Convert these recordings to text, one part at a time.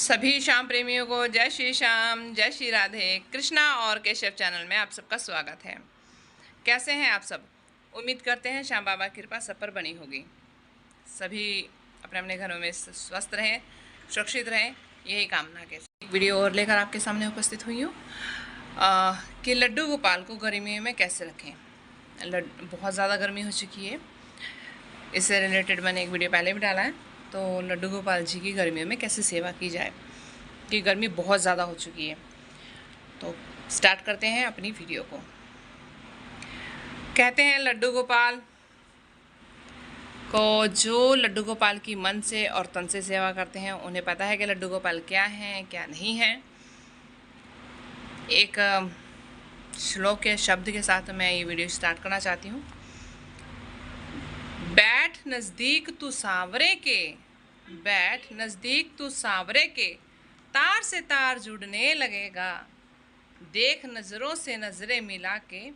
सभी श्याम प्रेमियों को जय श्री श्याम, जय श्री राधे कृष्णा और केशव चैनल में आप सबका स्वागत है। कैसे हैं आप सब? उम्मीद करते हैं श्याम बाबा की कृपा सब पर बनी होगी। सभी अपने अपने घरों में स्वस्थ रहें, सुरक्षित रहें, यही कामना के एक वीडियो और लेकर आपके सामने उपस्थित हुई हूँ कि लड्डू गोपाल को गर्मियों में कैसे रखें। बहुत ज़्यादा गर्मी हो चुकी है, इससे रिलेटेड मैंने एक वीडियो पहले भी डाला है। तो लड्डू गोपाल जी की गर्मियों में कैसे सेवा की जाए, कि गर्मी बहुत ज़्यादा हो चुकी है। तो स्टार्ट करते हैं अपनी वीडियो को। कहते हैं लड्डू गोपाल को जो लड्डू गोपाल की मन से और तन से सेवा करते हैं उन्हें पता है कि लड्डू गोपाल क्या हैं क्या नहीं हैं। एक श्लोक के शब्द के साथ मैं ये वीडियो स्टार्ट करना चाहती हूँ। बैठ नज़दीक तू सांवरे के, बैठ नज़दीक तू सांवरे के, तार से तार जुड़ने लगेगा। देख नज़रों से नज़रें मिला के,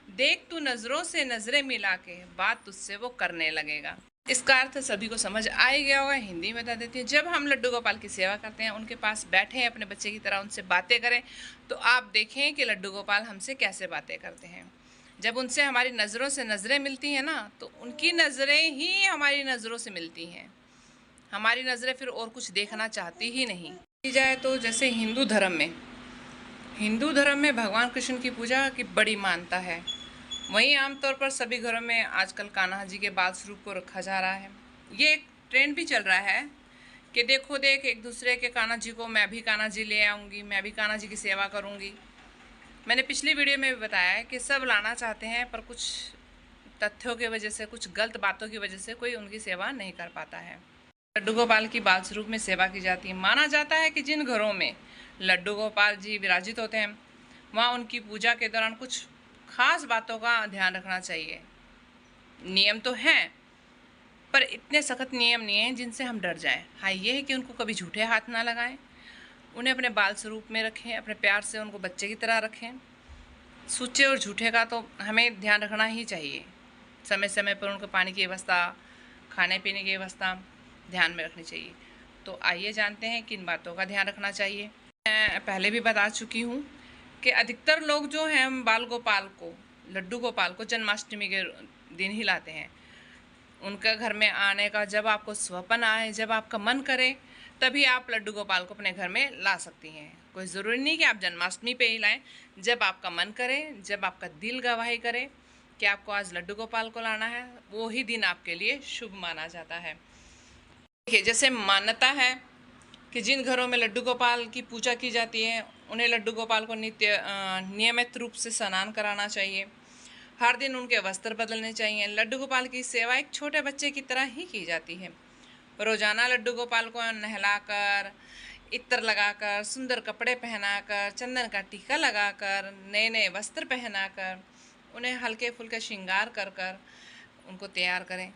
देख तू नज़रों से नज़रें मिला के, बात तुझसे वो करने लगेगा। इसका अर्थ सभी को समझ आ ही गया होगा, हिंदी में बता देती हूँ। जब हम लड्डू गोपाल की सेवा करते हैं, उनके पास बैठे अपने बच्चे की तरह उनसे बातें करें, तो आप देखें कि लड्डू गोपाल हमसे कैसे बातें करते हैं। जब उनसे हमारी नज़रों से नज़रें मिलती हैं ना, तो उनकी नज़रें ही हमारी नज़रों से मिलती हैं। हमारी नज़रें फिर और कुछ देखना चाहती ही नहीं। की जाए तो जैसे हिंदू धर्म में भगवान कृष्ण की पूजा की बड़ी मान्यता है। वहीं आमतौर पर सभी घरों में आजकल कान्हा जी के बाल स्वरूप को रखा जा रहा है। ये एक ट्रेंड भी चल रहा है कि देखो देख एक दूसरे के कान्हा जी को मैं भी कान्हा जी ले आऊँगी, मैं भी कान्हा जी की सेवा करूँगी। मैंने पिछली वीडियो में भी बताया है कि सब लाना चाहते हैं, पर कुछ तथ्यों की वजह से, कुछ गलत बातों की वजह से कोई उनकी सेवा नहीं कर पाता है। लड्डू गोपाल की बाल स्वरूप में सेवा की जाती है। माना जाता है कि जिन घरों में लड्डू गोपाल जी विराजित होते हैं, वहाँ उनकी पूजा के दौरान कुछ खास बातों का ध्यान रखना चाहिए। नियम तो हैं, पर इतने सख्त नियम नहीं हैं जिनसे हम डर जाएं। हाँ, ये है कि उनको कभी झूठे हाथ ना लगाएं, उन्हें अपने बाल स्वरूप में रखें, अपने प्यार से उनको बच्चे की तरह रखें। सूचे और झूठे का तो हमें ध्यान रखना ही चाहिए। समय समय पर उनको पानी की व्यवस्था, खाने पीने की व्यवस्था ध्यान में रखनी चाहिए। तो आइए जानते हैं किन बातों का ध्यान रखना चाहिए। मैं पहले भी बता चुकी हूँ कि अधिकतर लोग जो हैं बाल गोपाल को, लड्डू गोपाल को जन्माष्टमी के दिन ही लाते हैं। उनका घर में आने का जब आपको स्वप्न आए, जब आपका मन करे, तभी आप लड्डू गोपाल को अपने घर में ला सकती हैं। कोई ज़रूरी नहीं कि आप जन्माष्टमी पे ही लाएं। जब आपका मन करे, जब आपका दिल गवाही करे कि आपको आज लड्डू गोपाल को लाना है, वो ही दिन आपके लिए शुभ माना जाता है। देखिए, जैसे मान्यता है कि जिन घरों में लड्डू गोपाल की पूजा की जाती है, उन्हें लड्डू गोपाल को नियमित रूप से स्नान कराना चाहिए। हर दिन उनके वस्त्र बदलने चाहिए। लड्डू गोपाल की सेवा एक छोटे बच्चे की तरह ही की जाती है। रोजाना लड्डू गोपाल को नहलाकर, इत्र लगाकर, सुंदर कपड़े पहनाकर, चंदन का टीका लगाकर, नए नए वस्त्र पहनाकर, उन्हें हल्के फुल्के श्रृंगार कर कर उनको तैयार करें।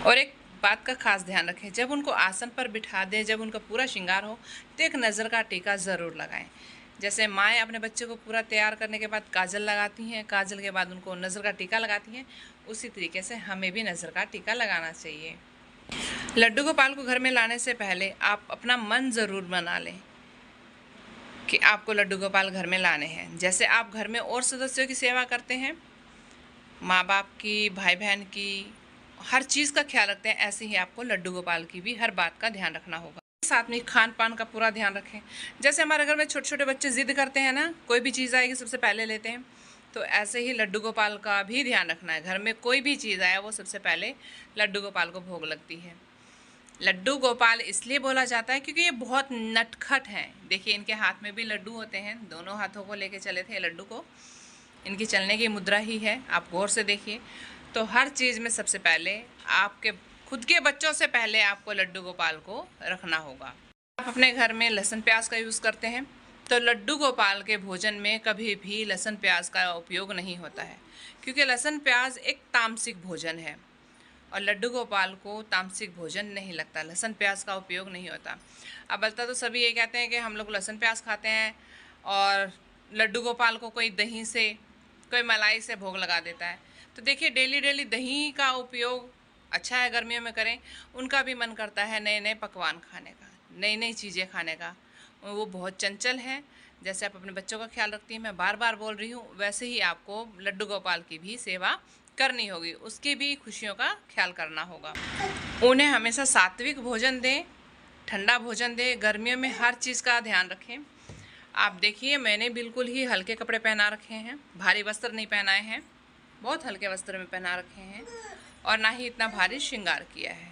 और एक बात का खास ध्यान रखें, जब उनको आसन पर बिठा दें, जब उनका पूरा श्रृंगार हो, तो एक नज़र का टीका ज़रूर लगाएं। जैसे माएँ अपने बच्चे को पूरा तैयार करने के बाद काजल लगाती हैं, काजल के बाद उनको नज़र का टीका लगाती हैं, उसी तरीके से हमें भी नज़र का टीका लगाना चाहिए। लड्डू गोपाल को घर में लाने से पहले आप अपना मन ज़रूर बना लें कि आपको लड्डू गोपाल घर में लाने हैं। जैसे आप घर में और सदस्यों की सेवा करते हैं, माँ बाप की, भाई बहन की, हर चीज़ का ख्याल रखते हैं, ऐसे ही आपको लड्डू गोपाल की भी हर बात का ध्यान रखना होगा। साथ में खान पान का पूरा ध्यान रखें। जैसे हमारे घर में छोटे छोटे बच्चे ज़िद करते हैं ना, कोई भी चीज़ आएगी सबसे पहले लेते हैं, तो ऐसे ही लड्डू गोपाल का भी ध्यान रखना है। घर में कोई भी चीज़ आए, वो सबसे पहले लड्डू गोपाल को भोग लगती है। लड्डू गोपाल इसलिए बोला जाता है क्योंकि ये बहुत नटखट हैं। देखिए, इनके हाथ में भी लड्डू होते हैं, दोनों हाथों को लेके चले थे लड्डू को। इनकी चलने की मुद्रा ही है, आप गौर से देखिए। तो हर चीज़ में सबसे पहले आपके खुद के बच्चों से पहले आपको लड्डू गोपाल को रखना होगा। आप अपने घर में लहसुन प्याज का यूज़ करते हैं, तो लड्डू गोपाल के भोजन में कभी भी लहसुन प्याज का उपयोग नहीं होता है, क्योंकि लहसुन प्याज एक तामसिक भोजन है और लड्डू गोपाल को तामसिक भोजन नहीं लगता, लहसुन प्याज का उपयोग नहीं होता। अब बलता तो सभी ये कहते हैं कि हम लोग लहसुन प्याज खाते हैं और लड्डू गोपाल को कोई दही से, कोई मलाई से भोग लगा देता है। तो देखिए, डेली डेली दही का उपयोग अच्छा है गर्मियों में करें। उनका भी मन करता है नए नए पकवान खाने का। नई नई चीज़ें खाने का। वो बहुत चंचल है। जैसे आप अपने बच्चों का ख्याल रखती हैं, मैं बार बार बोल रही हूँ, वैसे ही आपको लड्डू गोपाल की भी सेवा करनी होगी, उसकी भी खुशियों का ख्याल करना होगा। उन्हें हमेशा सात्विक भोजन दें, ठंडा भोजन दें, गर्मियों में हर चीज़ का ध्यान रखें। आप देखिए, मैंने बिल्कुल ही हल्के कपड़े पहना रखे हैं, भारी वस्त्र नहीं पहनाए हैं, बहुत हल्के वस्त्र में पहना रखे हैं, और ना ही इतना भारी श्रृंगार किया है।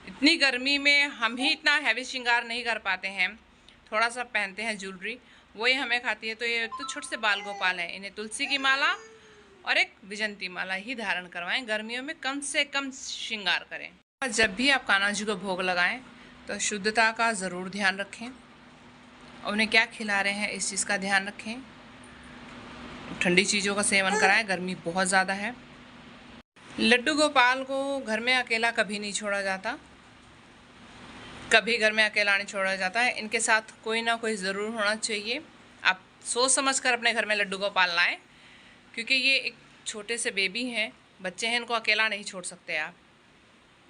इतनी गर्मी में हम ही इतना हैवी श्रृंगार नहीं कर पाते हैं, थोड़ा सा पहनते हैं ज्वेलरी, वही हमें खाती है। तो ये तो छोटे से बाल गोपाल हैं, इन्हें तुलसी की माला और एक विजंती माला ही धारण करवाएं। गर्मियों में कम से कम श्रृंगार करें। और जब भी आप कान्हा जी को भोग लगाएं तो शुद्धता का ज़रूर ध्यान रखें, उन्हें क्या खिला रहे हैं इस चीज़ का ध्यान रखें। ठंडी चीज़ों का सेवन कराएं, गर्मी बहुत ज़्यादा है। लड्डू गोपाल को घर में अकेला कभी नहीं छोड़ा जाता, कभी घर में अकेला नहीं छोड़ा जाता है। इनके साथ कोई ना कोई ज़रूर होना चाहिए। आप सोच समझ कर अपने घर में लड्डू गोपाल लाएं, क्योंकि ये एक छोटे से बेबी हैं, बच्चे हैं, इनको अकेला नहीं छोड़ सकते आप।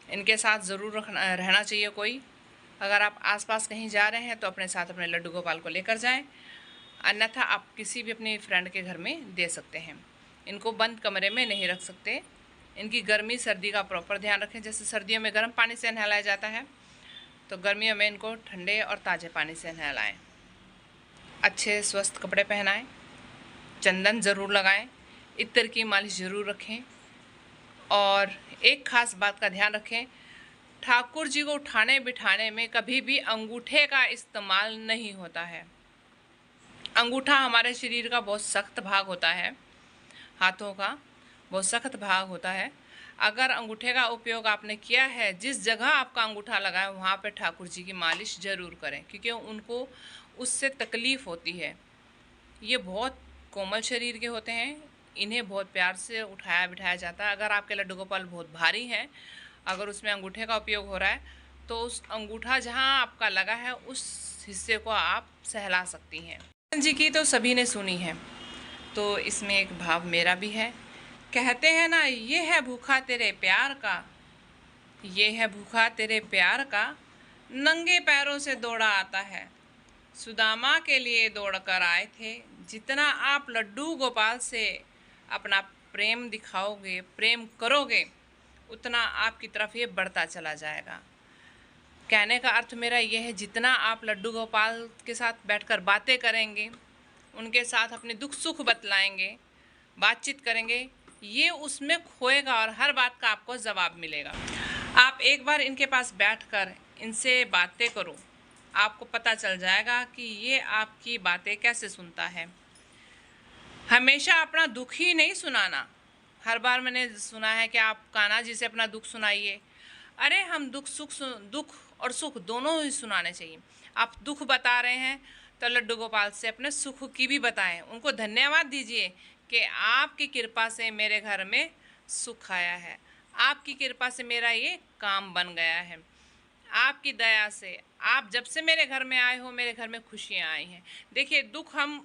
इनके साथ ज़रूर रहना चाहिए कोई। अगर आप आसपास कहीं जा रहे हैं तो अपने साथ अपने लड्डू गोपाल को लेकर जाएं, अन्यथा आप किसी भी अपने फ्रेंड के घर में दे सकते हैं। इनको बंद कमरे में नहीं रख सकते। इनकी गर्मी सर्दी का प्रॉपर ध्यान रखें। जैसे सर्दियों में गर्म पानी से नहलाया जाता है, तो गर्मियों में इनको ठंडे और ताज़े पानी से नहलाएं। अच्छे स्वस्थ कपड़े पहनाएं, चंदन ज़रूर लगाएं, इत्र की मालिश ज़रूर रखें। और एक ख़ास बात का ध्यान रखें, ठाकुर जी को उठाने बिठाने में कभी भी अंगूठे का इस्तेमाल नहीं होता है। अंगूठा हमारे शरीर का बहुत सख्त भाग होता है, हाथों का बहुत सख्त भाग होता है। अगर अंगूठे का उपयोग आपने किया है, जिस जगह आपका अंगूठा लगा है वहाँ पे ठाकुर जी की मालिश ज़रूर करें, क्योंकि उनको उससे तकलीफ़ होती है। ये बहुत कोमल शरीर के होते हैं, इन्हें बहुत प्यार से उठाया बिठाया जाता है। अगर आपके लड्डू गोपाल बहुत भारी हैं, अगर उसमें अंगूठे का उपयोग हो रहा है, तो उस अंगूठा जहाँ आपका लगा है उस हिस्से को आप सहला सकती हैं। जी की तो सभी ने सुनी है, तो इसमें एक भाव मेरा भी है। कहते हैं ना, ये है भूखा तेरे प्यार का, ये है भूखा तेरे प्यार का, नंगे पैरों से दौड़ा आता है। सुदामा के लिए दौड़ कर आए थे। जितना आप लड्डू गोपाल से अपना प्रेम दिखाओगे, प्रेम करोगे, उतना आपकी तरफ ये बढ़ता चला जाएगा। कहने का अर्थ मेरा ये है, जितना आप लड्डू गोपाल के साथ बैठकर बातें करेंगे, उनके साथ अपने दुख सुख बतलाएंगे, बातचीत करेंगे, ये उसमें खोएगा और हर बात का आपको जवाब मिलेगा। आप एक बार इनके पास बैठकर इनसे बातें करो, आपको पता चल जाएगा कि ये आपकी बातें कैसे सुनता है। हमेशा अपना दुख ही नहीं सुनाना। हर बार मैंने सुना है कि आप कान्हा जी से अपना दुख सुनाइए। अरे हम दुख और सुख दोनों ही सुनाने चाहिए। आप दुख बता रहे हैं तो लड्डू गोपाल से अपने सुख की भी बताएं। उनको धन्यवाद दीजिए कि आपकी कृपा से मेरे घर में सुख आया है, आपकी कृपा से मेरा ये काम बन गया है, आपकी दया से आप जब से मेरे घर में आए हो मेरे घर में खुशियाँ आई हैं। देखिए, दुख हम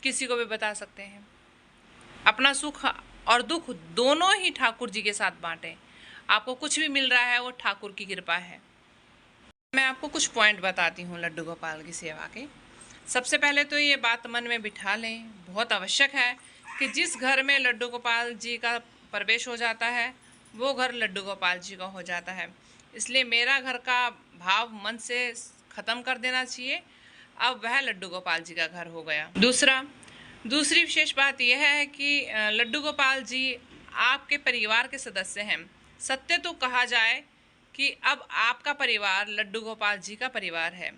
किसी को भी बता सकते हैं, अपना सुख और दुख दोनों ही ठाकुर जी के साथ बांटें। आपको कुछ भी मिल रहा है वो ठाकुर की कृपा है। मैं आपको कुछ पॉइंट बताती हूँ लड्डू गोपाल की सेवा के। सबसे पहले तो ये बात मन में बिठा लें, बहुत आवश्यक है कि जिस घर में लड्डू गोपाल जी का प्रवेश हो जाता है वो घर लड्डू गोपाल जी का हो जाता है। इसलिए मेरा घर का भाव मन से ख़त्म कर देना चाहिए। अब वह लड्डू गोपाल जी का घर हो गया। दूसरी विशेष बात यह है कि लड्डू गोपाल जी आपके परिवार के सदस्य हैं। सत्य तो कहा जाए कि अब आपका परिवार लड्डू गोपाल जी का परिवार है।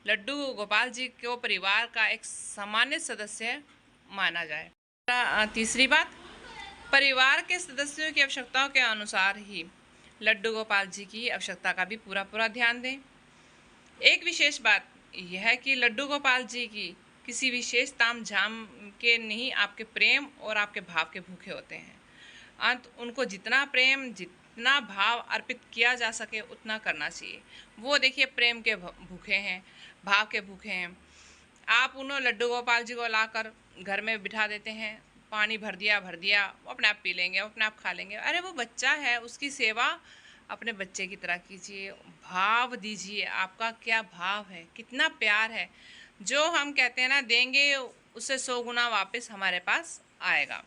लड्डू गोपाल जी को परिवार का एक सामान्य सदस्य माना जाए। तीसरी बात, परिवार के सदस्यों की आवश्यकताओं के अनुसार ही लड्डू गोपाल जी की आवश्यकता का भी पूरा ध्यान दें। एक विशेष बात यह है कि लड्डू गोपाल जी की किसी विशेष ताम झाम के नहीं, आपके प्रेम और आपके भाव के भूखे होते हैं। उनको जितना प्रेम जितना भाव अर्पित किया जा सके उतना करना चाहिए। वो देखिए प्रेम के भूखे हैं, भाव के भूखे हैं। आप उन्होंने लड्डू गोपाल जी को लाकर घर में बिठा देते हैं, पानी भर दिया वो अपने आप पी लेंगे, वो अपने आप खा लेंगे। अरे वो बच्चा है, उसकी सेवा अपने बच्चे की तरह कीजिए, भाव दीजिए। आपका क्या भाव है, कितना प्यार है, जो हम कहते हैं ना देंगे उससे 100 गुना वापस हमारे पास आएगा।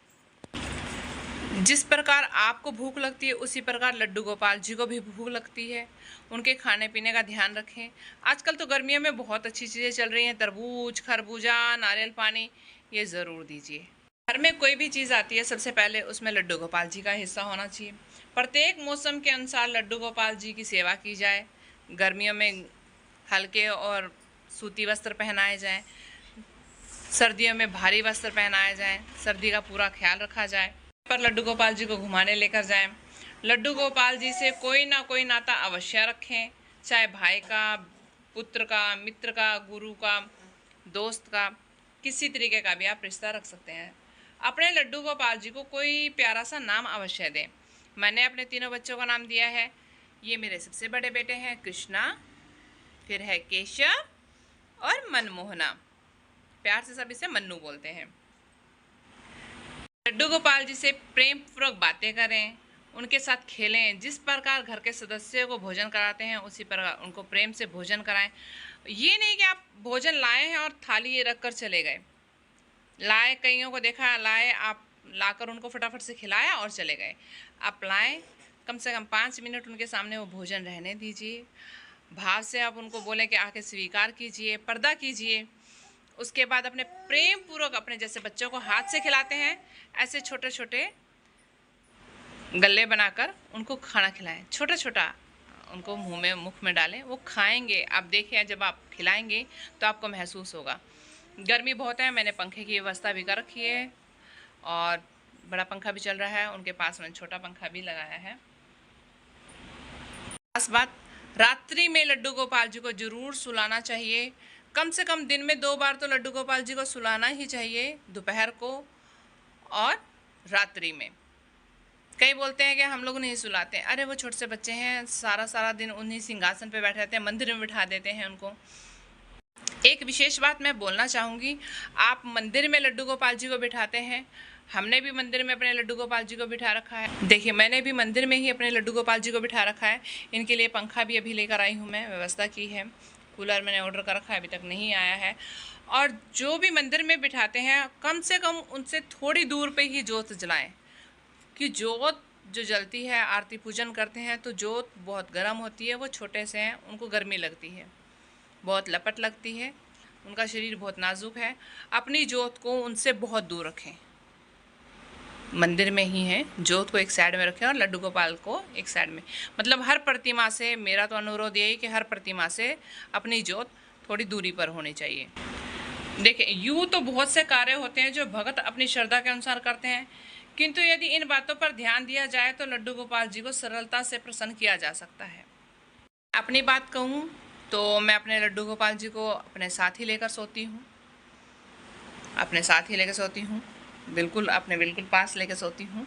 जिस प्रकार आपको भूख लगती है उसी प्रकार लड्डू गोपाल जी को भी भूख लगती है। उनके खाने पीने का ध्यान रखें। आजकल तो गर्मियों में बहुत अच्छी चीज़ें चल रही हैं, तरबूज, खरबूजा, नारियल पानी, ये ज़रूर दीजिए। घर में कोई भी चीज़ आती है सबसे पहले उसमें लड्डू गोपाल जी का हिस्सा होना चाहिए। प्रत्येक मौसम के अनुसार लड्डू गोपाल जी की सेवा की जाए। गर्मियों में हल्के और सूती वस्त्र पहनाए जाएं, सर्दियों में भारी वस्त्र पहनाए जाएं, सर्दी का पूरा ख्याल रखा जाए। पर लड्डू गोपाल जी को घुमाने लेकर जाएं। लड्डू गोपाल जी से कोई ना कोई नाता अवश्य रखें, चाहे भाई का, पुत्र का, मित्र का, गुरु का, दोस्त का, किसी तरीके का भी आप रिश्ता रख सकते हैं। अपने लड्डू गोपाल जी को कोई प्यारा सा नाम अवश्य दें। मैंने अपने तीनों बच्चों का नाम दिया है। ये मेरे सबसे बड़े बेटे हैं कृष्णा, फिर है केशव और मनमोहना। प्यार से सब इसे मन्नू बोलते हैं। लड्डू गोपाल जी से प्रेम पूर्वक बातें करें, उनके साथ खेलें। जिस प्रकार घर के सदस्यों को भोजन कराते हैं उसी प्रकार उनको प्रेम से भोजन कराएं। ये नहीं कि आप भोजन लाए हैं और थाली रख कर चले गए। लाए, कईयों को देखा लाए, आप लाकर उनको फटाफट से खिलाया और चले गए। आप लाएं, कम से कम 5 मिनट उनके सामने वो भोजन रहने दीजिए। भाव से आप उनको बोलें कि आके स्वीकार कीजिए, पर्दा कीजिए। उसके बाद अपने प्रेम पूर्वक अपने जैसे बच्चों को हाथ से खिलाते हैं ऐसे छोटे छोटे गल्ले बनाकर उनको खाना खिलाएं। छोटा छोटा उनको मुख में डालें, वो खाएंगे। आप देखें, जब आप खिलाएंगे तो आपको महसूस होगा। गर्मी बहुत है, मैंने पंखे की व्यवस्था भी कर रखी है और बड़ा पंखा भी चल रहा है। उनके पास मैंने छोटा पंखा भी लगाया है। खास बात, रात्रि में लड्डू गोपाल जी को जरूर सुलाना चाहिए। कम से कम दिन में 2 बार तो लड्डू गोपाल जी को सुलाना ही चाहिए, दोपहर को और रात्रि में। कई बोलते हैं कि हम लोग नहीं सुलाते। अरे वो छोटे से बच्चे हैं, सारा दिन उन्हीं सिंहासन पे बैठे रहते हैं, मंदिर में बिठा देते हैं उनको। एक विशेष बात मैं बोलना चाहूँगी, आप मंदिर में लड्डू गोपाल जी को बिठाते हैं, हमने भी मंदिर में अपने लड्डू गोपाल जी को बिठा रखा है। देखिए, मैंने भी मंदिर में ही अपने लड्डू गोपाल जी को बिठा रखा है। इनके लिए पंखा भी अभी लेकर आई हूँ, मैं व्यवस्था की है। कूलर मैंने ऑर्डर कर रखा है, अभी तक नहीं आया है। और जो भी मंदिर में बिठाते हैं कम से कम उनसे थोड़ी दूर पे ही जोत जलाएं, कि जोत जो जलती है, आरती पूजन करते हैं तो जोत बहुत गर्म होती है। वो छोटे से हैं, उनको गर्मी लगती है, बहुत लपट लगती है, उनका शरीर बहुत नाजुक है। अपनी जोत को उनसे बहुत दूर रखें। मंदिर में ही है, जोत को एक साइड में रखें और लड्डू गोपाल को एक साइड में। मतलब हर प्रतिमा से मेरा तो अनुरोध यही कि हर प्रतिमा से अपनी जोत थोड़ी दूरी पर होनी चाहिए। देखिए, यूँ तो बहुत से कार्य होते हैं जो भक्त अपनी श्रद्धा के अनुसार करते हैं, किंतु यदि इन बातों पर ध्यान दिया जाए तो लड्डू गोपाल जी को सरलता से प्रसन्न किया जा सकता है। अपनी बात कहूँ तो मैं अपने लड्डू गोपाल जी को अपने साथ ही लेकर सोती हूँ, अपने साथ ही लेकर सोती हूँ, बिल्कुल पास लेकर सोती हूँ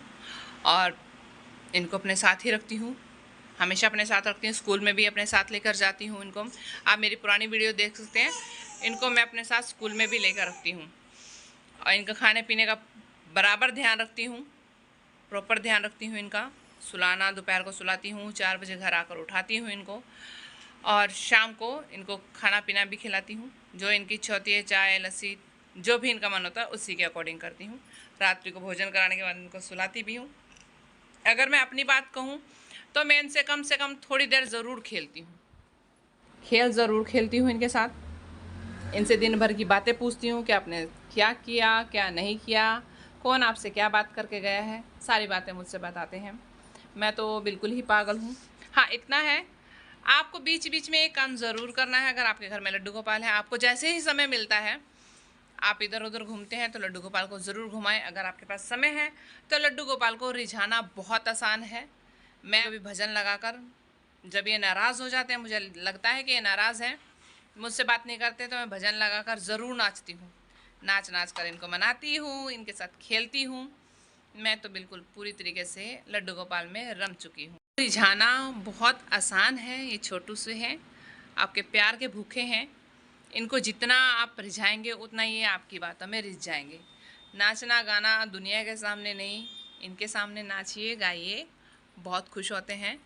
और इनको अपने साथ ही रखती हूँ, हमेशा अपने साथ रखती हूँ। स्कूल में भी अपने साथ लेकर जाती हूँ इनको। आप मेरी पुरानी वीडियो देख सकते हैं, इनको मैं अपने साथ स्कूल में भी लेकर रखती हूँ और इनका खाने पीने का बराबर ध्यान रखती हूँ, प्रॉपर ध्यान रखती हूँ। इनका सुलाना, दोपहर को सुलाती हूँ, 4 बजे घर आकर उठाती हूँ इनको और शाम को इनको खाना पीना भी खिलाती हूँ। जो इनकी इच्छा होती है, चाय, लस्सी, जो भी इनका मन होता है उसी के अकॉर्डिंग करती हूँ। रात्रि को भोजन कराने के बाद इनको सुलाती भी हूँ। अगर मैं अपनी बात कहूँ तो मैं इनसे कम से कम थोड़ी देर ज़रूर खेलती हूँ, खेल ज़रूर खेलती हूँ इनके साथ। इनसे दिन भर की बातें पूछती हूँ कि आपने क्या किया, क्या नहीं किया, कौन आपसे क्या बात करके गया है, सारी बातें मुझसे बताते हैं। मैं तो बिल्कुल ही पागल हूँ। हाँ, इतना है, आपको बीच बीच में एक काम ज़रूर करना है। अगर आपके घर में लड्डू गोपाल है, आपको जैसे ही समय मिलता है, आप इधर उधर घूमते हैं तो लड्डू गोपाल को ज़रूर घुमाएं। अगर आपके पास समय है तो लड्डू गोपाल को रिझाना बहुत आसान है। मैं अभी भजन लगाकर, जब ये नाराज़ हो जाते हैं, मुझे लगता है कि ये नाराज़ हैं, मुझसे बात नहीं करते, तो मैं भजन लगाकर ज़रूर नाचती हूँ। नाच नाच कर इनको मनाती हूँ, इनके साथ खेलती हूँ। मैं तो बिल्कुल पूरी तरीके से लड्डू गोपाल में रम चुकी हूँ। रिझाना बहुत आसान है, ये छोटू से हैं, आपके प्यार के भूखे हैं। इनको जितना आप रिझाएंगे उतना ये आपकी बातों में रिझ जाएंगे। नाचना गाना दुनिया के सामने नहीं, इनके सामने नाचिए, गाइए, बहुत खुश होते हैं।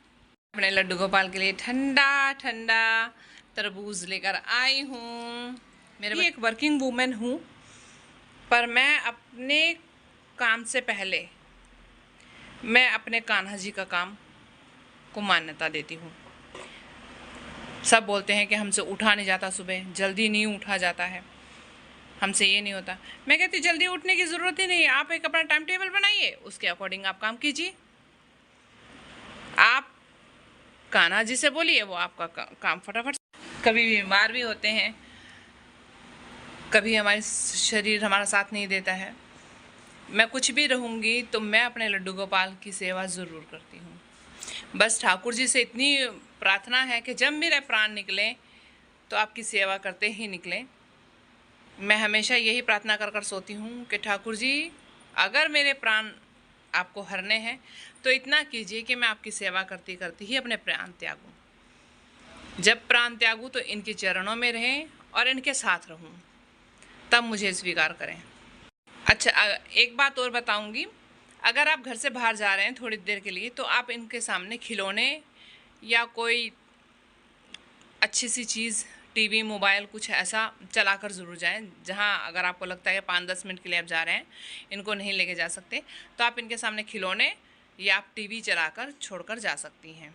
अपने लड्डू गोपाल के लिए ठंडा ठंडा तरबूज लेकर आई हूँ। मेरे एक वर्किंग वूमेन हूँ, पर मैं अपने काम से पहले मैं अपने कान्हा जी का काम को मान्यता देती हूँ। सब बोलते हैं कि हमसे उठा नहीं जाता, सुबह जल्दी नहीं उठा जाता है, हमसे ये नहीं होता। मैं कहती जल्दी उठने की ज़रूरत ही नहीं है। आप एक अपना टाइम टेबल बनाइए, उसके अकॉर्डिंग आप काम कीजिए। आप कान्हा जी से बोलिए, वो आपका काम फटाफट। कभी बीमार भी होते हैं, कभी हमारे शरीर हमारा साथ नहीं देता है। मैं कुछ भी रहूँगी तो मैं अपने लड्डू गोपाल की सेवा ज़रूर करती हूँ। बस ठाकुर जी से इतनी प्रार्थना है कि जब मेरे प्राण निकले तो आपकी सेवा करते ही निकले। मैं हमेशा यही प्रार्थना कर कर सोती हूँ कि ठाकुर जी, अगर मेरे प्राण आपको हरने हैं तो इतना कीजिए कि मैं आपकी सेवा करती करती ही अपने प्राण त्यागूँ। जब प्राण त्यागूँ तो इनके चरणों में रहें और इनके साथ रहूँ, तब मुझे स्वीकार करें। अच्छा, एक बात और बताऊंगी। अगर आप घर से बाहर जा रहे हैं थोड़ी देर के लिए, तो आप इनके सामने खिलौने या कोई अच्छी सी चीज़, टीवी, मोबाइल, कुछ ऐसा चलाकर ज़रूर जाएं। जहां अगर आपको लगता है 5-10 मिनट के लिए आप जा रहे हैं, इनको नहीं लेके जा सकते, तो आप इनके सामने खिलौने या आप टीवी चलाकर छोड़कर जा सकती हैं।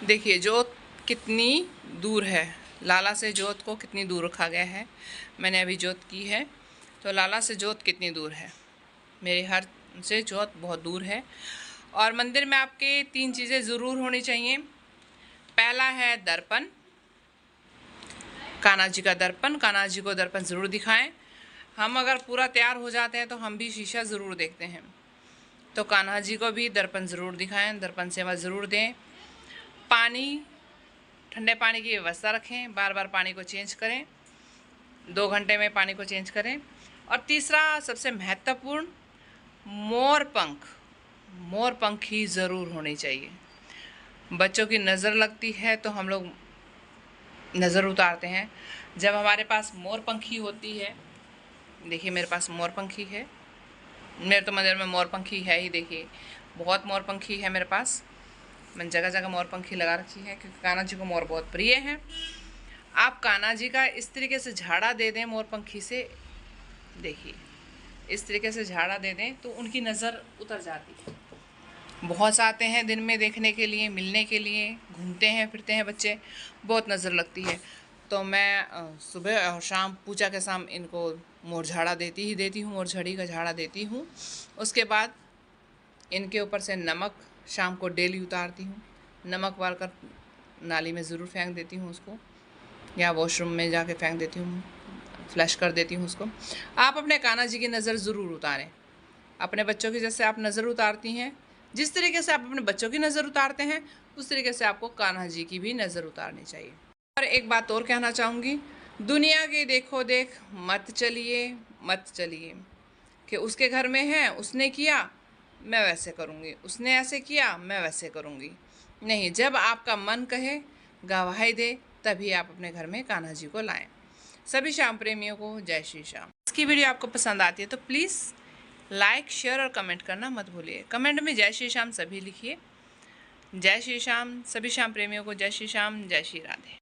देखिए जोत कितनी दूर है, लाला से जोत को कितनी दूर रखा गया है। मैंने अभी जोत की है, तो लाला से जोत कितनी दूर है, मेरे हर से जोत बहुत दूर है। और मंदिर में आपके 3 चीज़ें ज़रूर होनी चाहिए। पहला है दर्पण, कान्हा जी का दर्पण। कान्हा जी को दर्पण ज़रूर दिखाएं। हम अगर पूरा तैयार हो जाते हैं तो हम भी शीशा ज़रूर देखते हैं, तो कान्हा जी को भी दर्पण ज़रूर दिखाएं, दर्पण सेवा ज़रूर दें। पानी, ठंडे पानी की व्यवस्था रखें, बार बार पानी को चेंज करें, 2 घंटे में पानी को चेंज करें। और तीसरा सबसे महत्वपूर्ण, मोर पंख ही ज़रूर होनी चाहिए। बच्चों की नज़र लगती है तो हम लोग नज़र उतारते हैं। जब हमारे पास मोर पंखी होती है, देखिए मेरे पास मोर पंखी है, मेरे तो मंदिर में मोर पंखी है ही। देखिए बहुत मोर पंखी है मेरे पास, मैंने जगह जगह मोर पंखी लगा रखी है, क्योंकि कान्हा जी को मोर बहुत प्रिय है। आप कान्हा जी का इस तरीके से झाड़ा दे दें मोर पंखी से, देखिए इस तरीके से झाड़ा दे दें तो उनकी नज़र उतर जाती है। बहुत से आते हैं दिन में देखने के लिए, मिलने के लिए, घूमते हैं फिरते हैं बच्चे, बहुत नज़र लगती है। तो मैं सुबह और शाम पूजा के शाम इनको मोर झाड़ा देती हूँ, मोर झड़ी का झाड़ा देती हूँ। उसके बाद इनके ऊपर से नमक शाम को डेली उतारती हूँ, नमक वार कर नाली में ज़रूर फेंक देती हूँ उसको, या वॉशरूम में जाके फेंक देती हूँ, फ्लश कर देती हूँ उसको। आप अपने कान्हा जी की नज़र ज़रूर उतारें। अपने बच्चों की जैसे आप नज़र उतारती हैं, जिस तरीके से आप अपने बच्चों की नज़र उतारते हैं, उस तरीके से आपको कान्हा जी की भी नज़र उतारनी चाहिए। और एक बात और कहना चाहूँगी, दुनिया के देखो देख मत चलिए कि उसके घर में है, उसने किया मैं वैसे करूँगी, उसने ऐसे किया मैं वैसे करूँगी। नहीं, जब आपका मन कहे, गवाही दे, तभी आप अपने घर में कान्हा जी को लाएं। सभी श्याम प्रेमियों को जय श्री श्याम। इसकी वीडियो आपको पसंद आती है तो प्लीज़ लाइक, शेयर और कमेंट करना मत भूलिए। कमेंट में जय श्री श्याम सभी लिखिए। जय श्री श्याम। सभी श्याम प्रेमियों को जय श्री श्याम, जय श्री राधे।